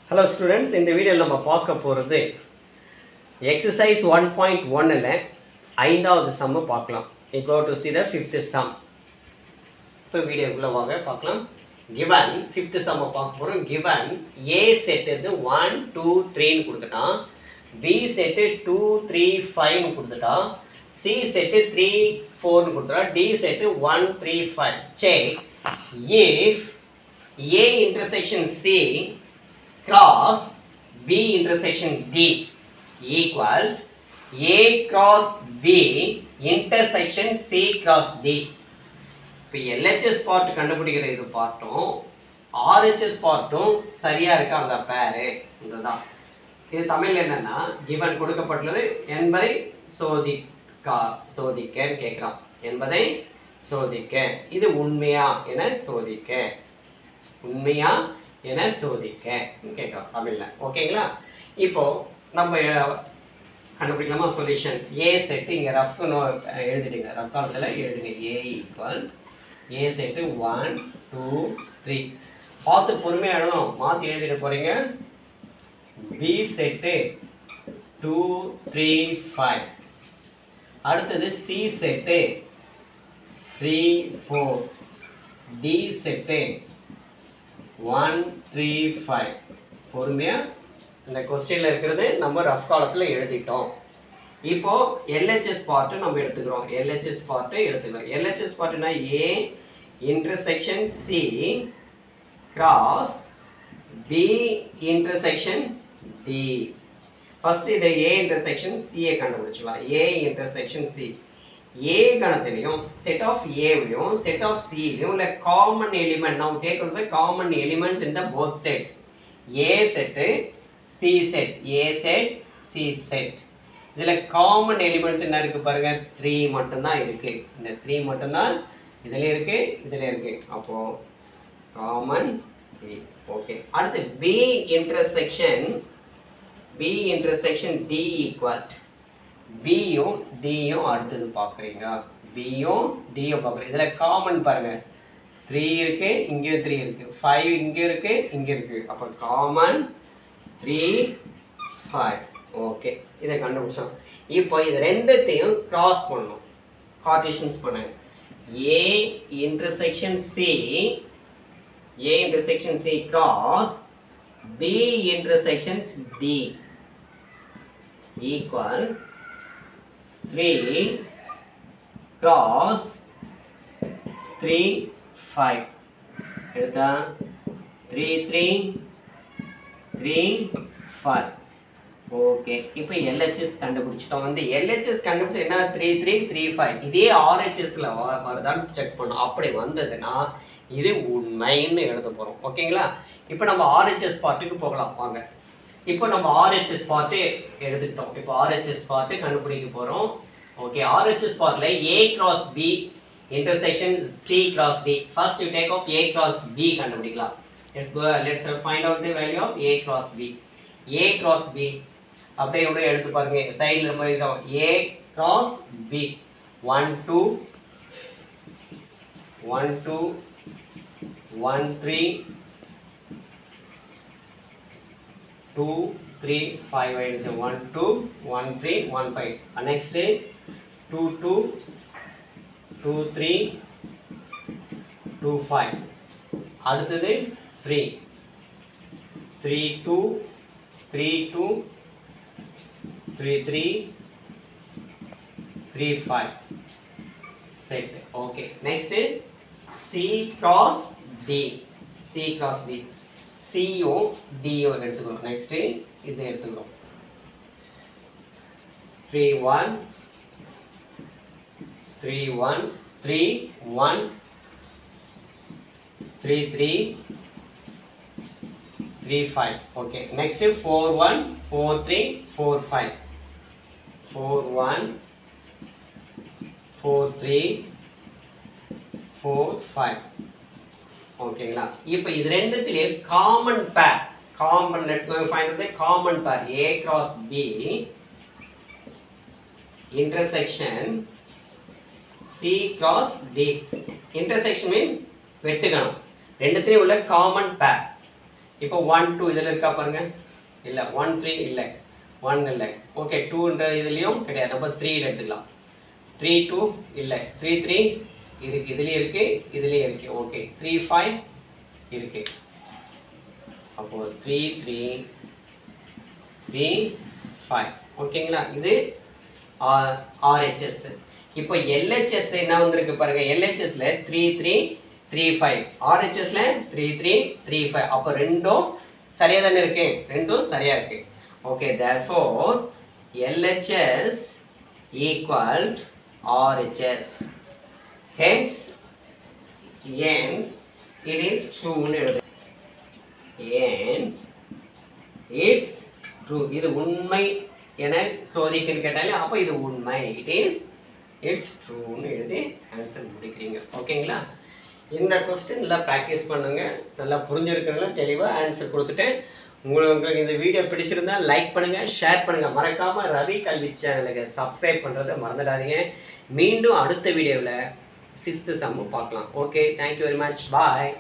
Hello students, in the video நம்ம பார்க்க போறது exercise 1.1 ல ஐந்தாவது sum பார்க்கலாம். We go to see the fifth sum. இப்போ வீடியோக்குள்ள வாங்க பார்க்கலாம். Given fifth sum பார்க்க போறோம். Given A set இது 1 2 3 னு கொடுத்துட்டான். B set 2 3 5 னு கொடுத்துட்டான். C set 3 4 னு கொடுத்துட்டான். D set 1 3 5. Check if A intersection C cross B intersection D equal A cross B intersection C cross D. இப்போ LHS part கண்டுபிடிக்கிற இது பார்ட்டும் RHS பார்ட்டும் சரியா இருக்கா அந்த பேர் இதுதான். இது தமிழ்ல என்னன்னா given கொடுக்கப்பட்டுள்ளது என்பதை சோதிக்க கேக்குறான். என்பதை சோதிக்க. இது உண்மையா என சோதிக்க. உண்மையா என சோதிக்க கேட்கலாம் தமிழ்ல. ஓகேங்களா? இப்போ நம்ம கண்டுபிடிக்கலாமா சொல்யூஷன். A செட் இங்க ரஃப் எழுதிடுங்க. ரஃப் காலத்துல எழுதுங்க. A ஈக்குவல் A செட் 1 2 3 பார்த்து பொறுமையா எழுதணும். மாத்தி எழுதிட போறீங்க. B செட் 2 3 5 அடுத்தது C செட் 3 4 D செட் 1 3 5 பொறுமையா இந்த क्वेश्चनல இருக்குது நம்ம ரஃப் காலத்துல எழுதிட்டோம். இப்போ LHS பார்ட் நம்ம எடுத்துக்கிறோம். LHS பார்ட் எடுத்துக்கிறோம். LHS பார்ட்னா A intersection C cross B intersection D. First இத A intersection C ஐ கண்டுபிடிச்சலாம். A intersection C A கணத்திலையும் set of A லையும் set of C லையும் உள்ள common element. Now take the common elements in the both sets. A set C set A set C set. இதுல common elements என்ன இருக்கு பாருங்க. 3 மட்டும் தான் இருக்கு. இந்த 3 மட்டும் தான் இதுல இருக்கு. இதுல இருக்கு. அப்போ common 3. ஓகே. அடுத்து B intersection D equal B யும் D யும் அடுத்து பார்க்கறீங்க. B யும் D யும் பார்க்கறீங்க. இதல காமன் பாருங்க. 3 இருக்கு, இங்க 3 இருக்கு. 5 இங்க இருக்கு, இங்க இருக்கு. அப்ப காமன் 3 5. ஓகே. இத கண்டுபிடிச்சோம். இப்போ இது ரெண்டுத்தையும் கிராஸ் பண்ணனும். கார்ட்டீசியன்ஸ் பண்ணுங்க. A intersection C cross B intersection D equal 3 cross 3 5 எடுத்தா 3 3 3 5. ஓகே. இப்போ LHS கண்டுபிடிச்சிட்டோம். வந்து LHS கண்டுபிடிச்சா என்ன 3 3 3 5 இதே RHS ல வருதான்னு செக் பண்ணோம். அப்படி வந்ததுன்னா இது உண்மைன்னு எழுத போறோம். ஓகேங்களா? இப்போ நம்ம RHS பார்ட்டுக்கு போகலாம் வாங்க. இப்போ நம்ம RHS பார்ட் எழுதிட்டோம். இப்போ RHS பார்ட் கண்டுபிடிக்க போறோம். ஓகே. RHS பார்ட்ல A cross B intersection C cross D. First you take off A cross B கண்டுபிடிக்கலாம். Let's find out the value of A cross B. A cross B அப்படியே அப்படியே எடுத்து பாருங்க. சைடுல நம்ம எழுதுறோம். A cross B 1 2 1 2 1 3 2 3 5 is 1 2 1 3 1 5. Next 2 2 2 3 2 5. அடுத்தது 3 3 2 3 2 3 3 3 5 set. Okay. Next C cross D. C cross D. C O D O எடுத்துக்கிறோம். Next இது எடுத்துக்கிறோம். 3 1 3 1 3 1 3 3 3 5. Okay. Next 4 1 4 3 4 5 4 1 4 3 4 5. ஓகேங்களா? இப்போ இது ரெண்டுத்திலே காமன் பேர். Common let's go find the common pair. A cross B intersection C cross D. Intersection mean வெட்டுகணம். ரெண்டுத்திலே உள்ள common பேர். இப்போ 1 2 இதில் இருக்கா பாருங்க, இல்லை 1 3 இல்லை, 1 இல்லை. ஓகே, 2ன்ற இதுலேயும் கிடையாது, நம்ம 3 எடுத்துக்கலாம். 3 2 இல்லை, 3 3 இருக்கு, இதுலேயும் இருக்கு, இதுலேயும் இருக்கு. ஓகே, 3 5 இருக்கு. அப்போ 3 3 3 5. ஓகேங்களா, இது RHS. இப்போ LHS என்ன வந்திருக்கு பாருங்க, LHSல 3 3 3 5, RHSல 3 3 3 5. அப்போ ரெண்டும் சரியா தானே இருக்கு, ரெண்டும் சரியா இருக்கு. Okay, therefore LHS equal RHS. Hence it is true. Hence it's true. இது உண்மை என சோதிக்குன்னு கேட்டாலே அப்போ இது உண்மை, இட்ஸ் ட்ரூன்னு எழுதி ஆன்சர் முடிக்கிறீங்க. ஓகேங்களா, இந்த கொஸ்டின் நல்லா ப்ராக்டிஸ் பண்ணுங்க, நல்லா புரிஞ்சிருக்கிறதுல தெளிவாக ஆன்சர் கொடுத்துட்டு உங்களுக்கு இந்த வீடியோ பிடிச்சிருந்தா லைக் பண்ணுங்க, ஷேர் பண்ணுங்க, மறக்காம ரவி கல்வி சேனலுக்கு சப்ஸ்கிரைப் பண்ணுறதை மறந்துடாதீங்க. மீண்டும் அடுத்த வீடியோவில் 6th சம் பார்க்கலாம். ஓகே, தேங்க்யூ வெரி மச், பாய்.